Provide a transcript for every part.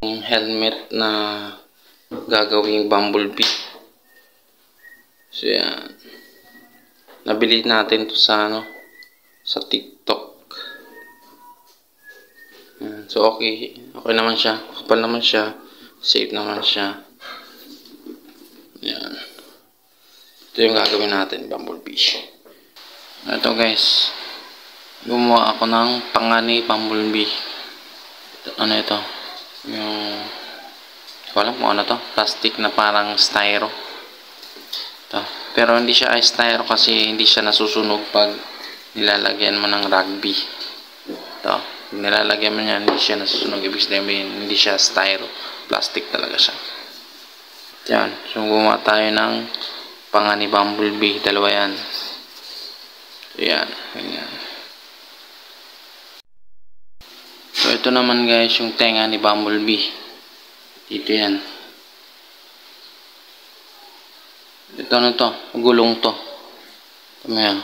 Yung helmet na gagawing bumblebee. So yan, nabili natin to sa sa TikTok. Yan. So okay naman siya, kapal naman siya, safe naman siya. Yan, ito yung gagawin natin, bumblebee. Ito guys, gumawa ako ng pangani bumblebee. Ano ito, yung wala mo ano to, plastic na parang styro ito. Pero hindi siya styro kasi hindi siya nasusunog pag nilalagyan mo ng rugby. Ito, nilalagyan mo niya, hindi siya nasusunog. Ibig sabihin, hindi siya styro, plastic talaga siya. Yan, so gumawa tayo ng pangani bumblebee, dalawa yan. So yan, ganyan. So ito naman guys, yung tenga ni bumblebee. Dito yan. Ito na to, gulong to. Ito mo yan.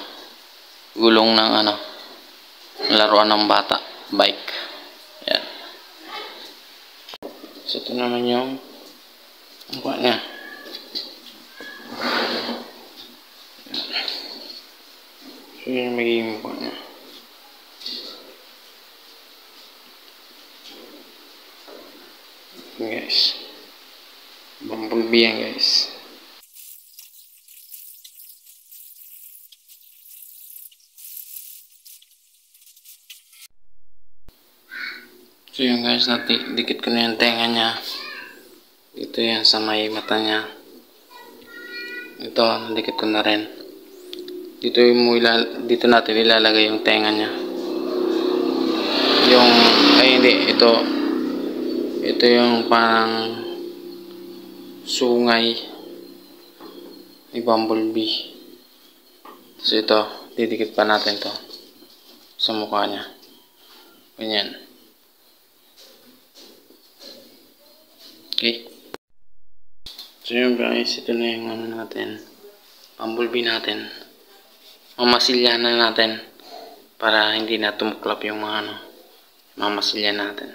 Gulong ng laruan ng bata, bike. Yan. So ito naman yung mukha niya. So yun yung magiging mukha niya. Guys, bumblebee yan guys. So yun guys, dikit ko na yung tenga niya. Dito yan sa may mata niya. Ito, dikit ko na rin. Dito natin ilalagay yung tenga niya. Yung, ay hindi, ito yung parang sungay ni bumblebee. So ito, didikit pa natin to sa mukha niya. Ganyan. Okay. So yun guys, ito na yung natin, bumblebee natin. Mamasilya na natin para hindi na tumuklap yung mga mamasilya natin.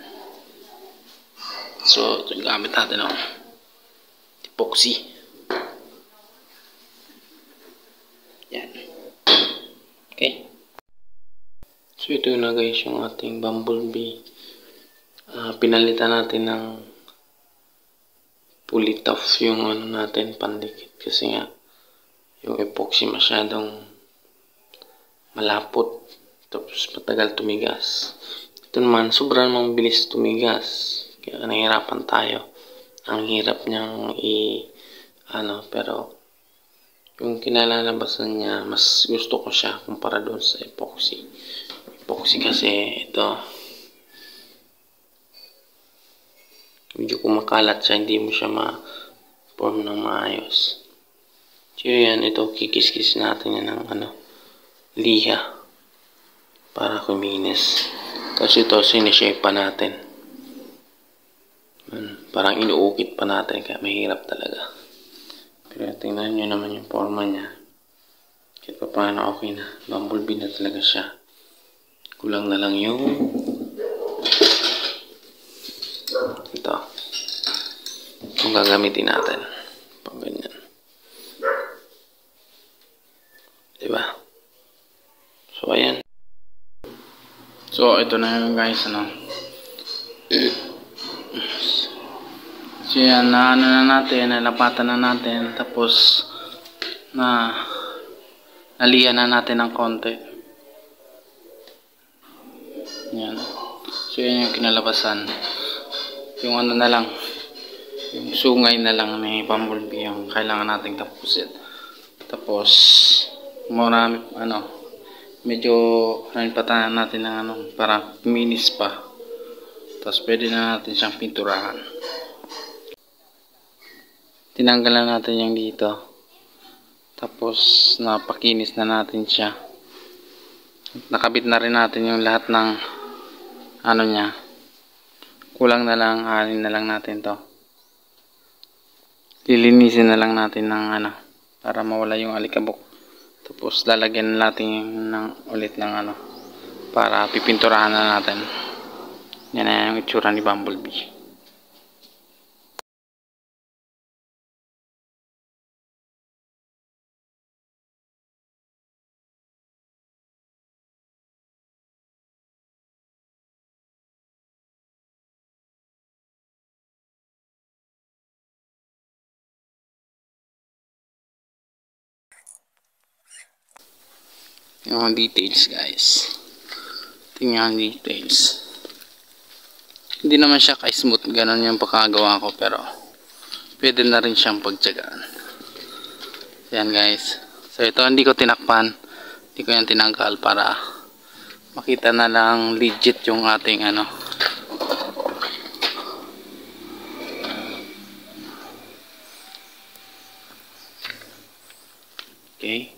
So ito yung gamit natin epoxy. Yan. Okay. So ito na guys yung ating bumblebee. Pinalitan natin ng Pulitough yung natin pandikit kasi nga yung epoxy masyadong malapot tapos matagal tumigas. Ito naman sobrang mabilis tumigas kaya nahihirapan tayo. Ang hirap niyang pero yung kinalalabasan niya mas gusto ko siya kumpara doon sa epoxy. Epoxy kasi ito medyo kumakalat siya, hindi mo siya ma-form ng maayos. So yan, ito kikis-kis natin yan ng liha para kuminis. Tapos ito sinishape pa natin. Parang inuukit pa natin kaya mahirap talaga. Pero tingnan nyo naman yung forma niya. Kahit pa paano okay na. Bumblebee na talaga siya. Kulang na lang yung ito. Kung gagamitin natin. Pag ganyan. Diba? So, ayan. So, ito na yung guys, So, yan, na natin, nalapatan na natin, tapos, nalihan na natin ng konti. Yan. So, yan yung kinalabasan. Yung na lang, yung sungay na lang may bumblebee yung kailangan nating tapusin. Tapos, marami, medyo patahan natin ng para minis pa. Tapos, pwede na natin siyang pinturahan. Tinanggalan natin yung dito. Tapos, napakinis na natin siya. Nakabit na rin natin yung lahat ng niya. Kulang na lang, alin na lang natin to. Lilinisin na lang natin ng para mawala yung alikabok. Tapos, lalagyan natin ulit ng para pipinturahan na natin. Yan na yung itsura ni bumblebee. Yung mga details guys. Tingnan yung details. Hindi naman siya ka-smooth. Ganon yung pagkagawa ko. Pero pwede na rin siyang pagtsagaan. Yan guys. So ito hindi ko tinakpan. Hindi ko yan tinanggal para makita na lang legit yung ating ano. Okay.